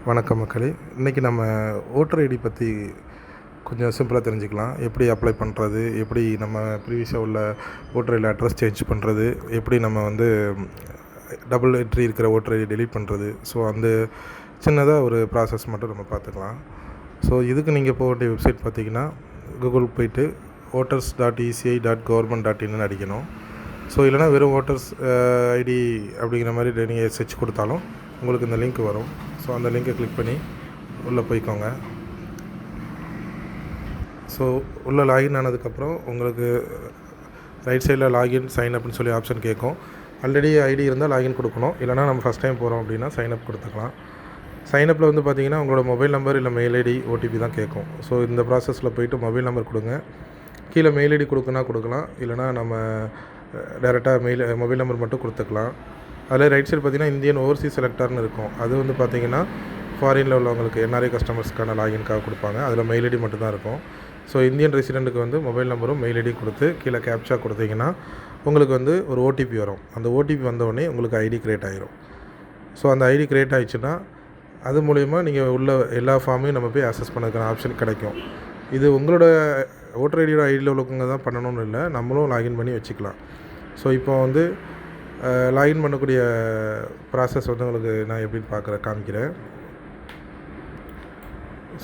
வணக்கம் மக்களே. இன்றைக்கி நம்ம ஓட்டர் ஐடி பற்றி கொஞ்சம் சிம்பிளாக தெரிஞ்சுக்கலாம். எப்படி அப்ளை பண்ணுறது, எப்படி நம்ம ப்ரீவியஸாக உள்ள ஓட்டர் ஐடியில் அட்ரஸ் சேஞ்ச் பண்ணுறது, எப்படி நம்ம டபுள் என்ட்ரி இருக்கிற ஓட்டர் ஐடி டெலீட் பண்ணுறது. ஸோ அந்த சின்னதாக ஒரு ப்ராசஸ் மட்டும் நம்ம பார்த்துக்கலாம். ஸோ இதுக்கு நீங்கள் போக வேண்டிய வெப்சைட் பார்த்திங்கன்னா, கூகுள் போய்ட்டு voters.eci.government.in அடிக்கணும். ஸோ இல்லைனா வெறும் ஓட்டர்ஸ் ஐடி அப்படிங்கிற மாதிரி நீங்கள் சர்ச் கொடுத்தாலும் உங்களுக்கு இந்த லிங்க் வரும். ஸோ அந்த லிங்கை கிளிக் பண்ணி உள்ளே போய்க்கோங்க. ஸோ உள்ளே லாகின் ஆனதுக்கப்புறம் உங்களுக்கு ரைட் சைடில் லாகின் சைன் அப்னு சொல்லி ஆப்ஷன் கேட்கும். ஆல்ரெடி ஐடி இருந்தால் லாகின் கொடுக்கணும், இல்லைனா நம்ம ஃபஸ்ட் டைம் போகிறோம் அப்படின்னா சைன் அப் கொடுத்துக்கலாம். சைன் அப்பில் பார்த்திங்கன்னா உங்களோட மொபைல் நம்பர் இல்லை மெயில் ஐடி ஓடிபி தான் கேட்கும். ஸோ இந்த ப்ராசஸில் போய்ட்டு மொபைல் நம்பர் கொடுங்க. கீழே மெயில் ஐடி கொடுக்கலாம், இல்லைனா நம்ம டேரெக்டாக மொபைல் நம்பர் மட்டும் கொடுத்துக்கலாம். அதில் ரைட் சைடு பார்த்திங்கன்னா இந்தியன் ஓவர்சீஸ் செலக்டர்னு இருக்கும். அது பார்த்திங்கன்னா ஃபாரினில் உள்ளவங்களுக்கு என்ஆர்ஐ கஸ்டமர்ஸ்க்கான லாகின்காக கொடுப்பாங்க. அதில் மெயில் ஐடி மட்டும் தான் இருக்கும். ஸோ இந்தியன் ரெசிடெண்ட்டுக்கு மொபைல் நம்பரும் மெயில் ஐடி கொடுத்து கீழே கேப்சா கொடுத்தீங்கன்னா உங்களுக்கு ஒரு ஓடிபி வரும். அந்த ஓடிபி வந்தவுடனே உங்களுக்கு ஐடி க்ரியேட் ஆகிரும். ஸோ அந்த ஐடி க்ரியேட் ஆகிடுச்சுன்னா அது மூலயமா நீங்கள் உள்ள எல்லா ஃபார்மையும் நம்ம போய் ஆக்சஸ் பண்ணதுக்கான ஆப்ஷன் கிடைக்கும். இது உங்களோட ஓட்டர் ஐடியோட ஐடியில் உள்ளவங்க தான் பண்ணணும்னு இல்லை, நம்மளும் லாகின் பண்ணி வச்சுக்கலாம். ஸோ இப்போ லாகின் பண்ணக்கூடிய ப்ராசஸ் உங்களுக்கு நான் எப்படின்னு காமிக்கிறேன்.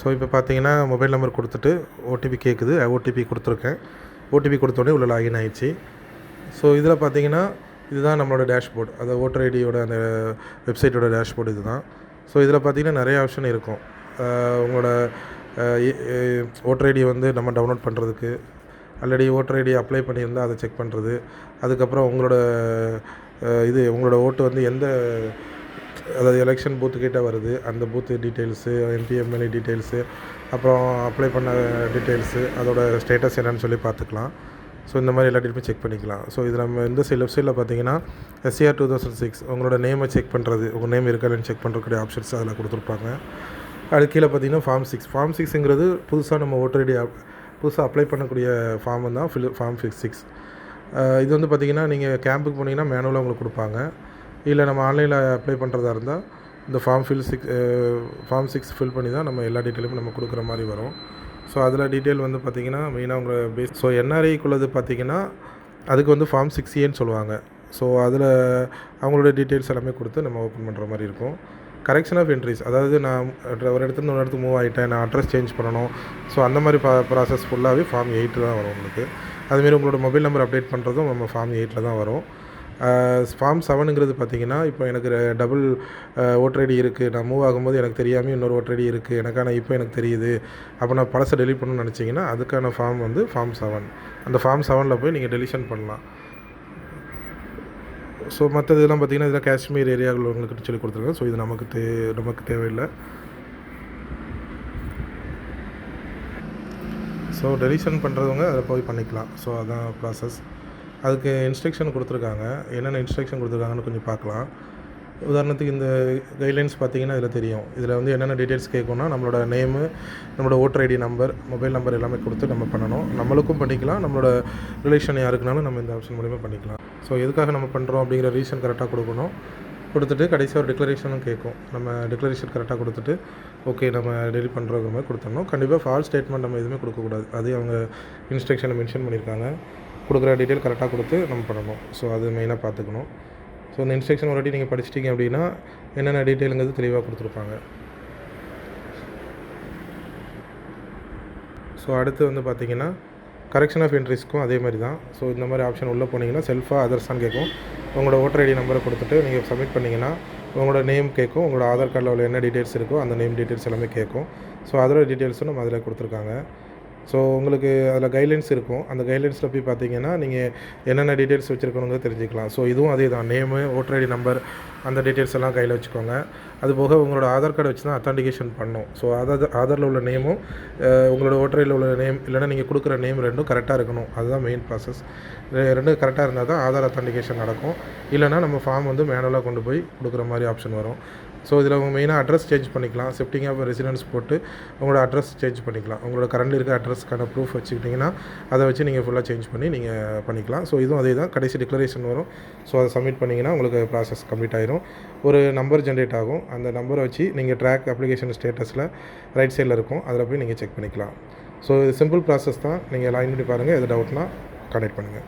ஸோ இப்போ பார்த்தீங்கன்னா மொபைல் நம்பர் கொடுத்துட்டு ஓடிபி கேட்குது. ஓடிபி கொடுத்துருக்கேன். ஓடிபி கொடுத்தோடனே உள்ள லாகின் ஆகிடுச்சு. ஸோ இதில் பார்த்தீங்கன்னா இதுதான் நம்மளோட டேஷ்போர்ட். அந்த ஓட்டர் ஐடியோட அந்த வெப்சைட்டோட டேஷ்போர்டு இது தான். ஸோ இதில் பார்த்தீங்கன்னா நிறைய ஆப்ஷன் இருக்கும். உங்களோட ஓட்டர் ஐடி நம்ம டவுன்லோட் பண்ணுறதுக்கு, ஆல்ரெடி ஓட்டர் ஐடி அப்ளை பண்ணியிருந்தால் அதை செக் பண்ணுறது, அதுக்கப்புறம் உங்களோட உங்களோட ஓட்டு எந்த அதாவது எலெக்ஷன் பூத்துக்கிட்ட வருது அந்த பூத்து டீட்டெயில்ஸு, எம்பி எம்எல்ஏ டீட்டெயில்ஸு, அப்புறம் அப்ளை பண்ண டீட்டெயில்ஸு, அதோட ஸ்டேட்டஸ் என்னன்னு சொல்லி பார்த்துக்கலாம். ஸோ இந்த மாதிரி எல்லா டீட்டெயிலுமே செக் பண்ணிக்கலாம். ஸோ இதில் நம்ம இந்த லெஃப்ட் சைடில் பார்த்தீங்கன்னா SCR 2006 உங்களோட நேமை செக் பண்ணுறது, உங்கள் நேம் இருக்கான்னு செக் பண்ணுறக்கூடிய ஆப்ஷன்ஸ் அதில் கொடுத்துருப்பாங்க. அது கீழே பார்த்தீங்கன்னா ஃபார்ம் 6. ஃபார்ம் 6ங்கிறது புதுசாக நம்ம ஓட்டர் ஐடி புதுசாக அப்ளை பண்ணக்கூடிய ஃபார்ம் தான் ஃபார்ம் 6. இது பார்த்திங்கன்னா நீங்கள் கேம்புக்கு போனீங்கன்னா மேனுவலாக உங்களுக்கு கொடுப்பாங்க. இல்லை நம்ம ஆன்லைனில் அப்ளை பண்ணுறதா இருந்தால் இந்த ஃபார்ம் 6 ஃபில் பண்ணி தான் நம்ம எல்லா டீட்டெயிலுமே நம்ம கொடுக்குற மாதிரி வரும். ஸோ அதில் டீட்டெயில் பார்த்திங்கன்னா மெயினாக உங்கள் பேஸ். ஸோ என்ஆர்ஐக்குள்ளது பார்த்திங்கன்னா அதுக்கு ஃபார்ம் 6Aன்னு சொல்லுவாங்க. ஸோ அதில் அவங்களோட டீட்டெயில்ஸ் எல்லாமே கொடுத்து நம்ம ஓப்பன் பண்ணுற மாதிரி இருக்கும். கரெக்ஷன் ஆஃப் என்ட்ரிஸ், அதாவது நான் ஒரு இடத்துல ஒரு இடத்துக்கு மூவ் ஆகிட்டேன், நான் அட்ரஸ் சேஞ்ச் பண்ணணும். ஸோ அந்த மாதிரி ப்ராசஸ் ஃபுல்லாகவே ஃபார்ம் 8 தான் வரும் உங்களுக்கு. அதுமாரி உங்களோட மொபைல் நம்பர் அப்டேட் பண்ணுறதும் நம்ம ஃபார்ம் 8 தான் வரும். ஃபார்ம் 7ங்கிறது பார்த்திங்கன்னா இப்போ எனக்கு டபுள் ஓட்டர் ஐடி இருக்குது, நான் மூவ் ஆகும்போது எனக்கு தெரியாமல் இன்னொரு ஓட்டர் ஐடி இருக்குது எனக்கான இப்போ எனக்கு தெரியுது, அப்போ நான் பழசை டெலிட் பண்ணணும்னு நினச்சிங்கன்னா அதுக்கான ஃபார்ம் ஃபார்ம் 7. அந்த ஃபார்ம் 7ல் போய் நீங்கள் டெலிஷன் பண்ணலாம். ஸோ மற்றது இதெல்லாம் பார்த்திங்கன்னா இதெல்லாம் காஷ்மீர் ஏரியாவில் உங்களுக்கு சொல்லி கொடுத்துருக்கேன். ஸோ இது நமக்கு தேவையில்லை. ஸோ டெலிஷன் பண்ணுறவங்க அதை போய் பண்ணிக்கலாம். ஸோ அதான் ப்ராசஸ். அதுக்கு இன்ஸ்ட்ரக்ஷன் கொடுத்துருக்காங்க. என்னென்ன இன்ஸ்ட்ரக்ஷன் கொடுத்துருக்காங்கன்னு கொஞ்சம் பார்க்கலாம். உதாரணத்துக்கு இந்த கைட்லைன்ஸ் பார்த்திங்கன்னா இதில் தெரியும். இதில் என்னென்ன டீட்டெயில்ஸ் கேட்கும்னா நம்மளோட நேமு, நம்மளோட voter ID number, mobile number எல்லாமே கொடுத்து நம்ம பண்ணணும். நம்மளுக்கும் பண்ணிக்கலாம், நம்மளோட ரிலேஷன் யாருக்குனாலும் நம்ம இந்த ஆப்ஷன் மூலிமா பண்ணிக்கலாம். ஸோ எதுக்காக நம்ம பண்ணுறோம் அப்படிங்கிற ரீசன் கரெக்டாக கொடுத்துட்டு கடைசியாக ஒரு டிக்ளரேஷனும் கேட்கும். நம்ம டிக்ளரேஷன் கரெக்டாக கொடுத்துட்டு ஓகே நம்ம டெலிட் பண்ணுறோங்கிற மாதிரி கொடுத்துடணும். கண்டிப்பாக ஃபால்ஸ் ஸ்டேட்மெண்ட் நம்ம எதுவுமே கொடுக்கக்கூடாது. அதே அவங்க இன்ஸ்ட்ரக்ஷனை மென்ஷன் பண்ணியிருக்காங்க. கொடுக்குற டீட்டெயில் கரெக்டாக கொடுத்து நம்ம பண்ணணும். ஸோ அது மெயினாக பார்த்துக்கணும். ஸோ இந்த இன்ஸ்ட்ரக்ஷன் ஒரு நீங்கள் படிச்சிட்டிங்க அப்படின்னா என்னென்ன டீட்டெயிலுங்கிறது தெளிவாக கொடுத்துருப்பாங்க. ஸோ அடுத்து பார்த்திங்கன்னா கரெக்ஷன் ஆஃப் என்ட்ரிஸ்க்கும் அதே மாதிரி தான். ஸோ இந்த மாதிரி ஆப்ஷன் உள்ளே போனீங்கன்னா செல்ஃபாக அதர்ஸான்னு கேட்கும். உங்களோட ஓட்டர் ஐடி நம்பரை கொடுத்துட்டு நீங்கள் சப்மிட் பண்ணிங்கன்னா உங்களோட நேம் கேட்கும். உங்களோட ஆதார் கார்டில் உள்ள என்ன டீட்டெயில்ஸ் இருக்கோ அந்த நேம் டீட்டெயில்ஸ் எல்லாமே கேட்கும். ஸோ அதோட டீட்டெயில்ஸும் நம்ம அதில் கொடுத்துருக்காங்க. ஸோ உங்களுக்கு அதில் கைட்லைன்ஸ் இருக்கும். அந்த கைட்லைன்ஸில் போய் பார்த்தீங்கன்னா நீங்கள் என்னென்ன டீட்டெயில்ஸ் வச்சுருக்கணுங்கிறது தெரிஞ்சுக்கலாம். ஸோ இதுவும் அதே தான், நேமு, ஓட்டர் ஐடி நம்பர், அந்த டீட்டெயில்ஸ் எல்லாம் கையில் வச்சுக்கோங்க. அதுபோக உங்களோட ஆதார் கார்டு வச்சு தான் அத்தான்டிகேஷன் பண்ணணும். ஸோ ஆதாரில் உள்ள நேமும் உங்களோட ஓட்டர் ஐடியில் உள்ள நேம் இல்லைனா நீங்கள் கொடுக்குற நேம் ரெண்டும் கரெக்டாக இருக்கணும். அதுதான் மெயின் ப்ராசஸ். ரெண்டும் கரெக்டாக இருந்தால் தான் ஆதார் அத்தான்டிகேஷன் நடக்கும். இல்லைனா நம்ம ஃபார்ம் மேனுவலாக கொண்டு போய் கொடுக்குற மாதிரி ஆப்ஷன் வரும். ஸோ இதில் உங்கள் மெயினாக அட்ரஸ் சேஞ்ச் பண்ணிக்கலாம். ஷிஃப்டிங் ஆஃப் ரெசிடென்ஸ் போட்டு உங்களோட அட்ரஸ் சேஞ்ச் பண்ணிக்கலாம். உங்களோட கரண்ட் இருக்க அட்ரஸ்க்கான ப்ரூஃப் வச்சுக்கிட்டிங்கன்னா அதை வச்சு நீங்கள் ஃபுல்லாக சேஞ்ச் பண்ணி நீங்கள் பண்ணிக்கலாம். ஸோ இதுவும் அதே தான், கடைசி டிக்ளரேஷன் வரும். ஸோ அதை சப்மிட் பண்ணிங்கன்னா உங்களுக்கு ப்ராசஸ் கம்ப்ளீட் ஆயிரும். ஒரு நம்பர் ஜென்ரேட் ஆகும். அந்த நம்பரை வச்சு நீங்கள் ட்ராக் அப்ளிகேஷன் ஸ்டேட்டஸில் ரைட் சைடில் இருக்கும், அதில் போய் நீங்கள் செக் பண்ணிக்கலாம். ஸோ இது சிம்பிள் ப்ராசஸ் தான். நீங்கள் லாகின் பண்ணி பாருங்கள். எது டவுட்னா கான்டாக்ட் பண்ணுங்கள்.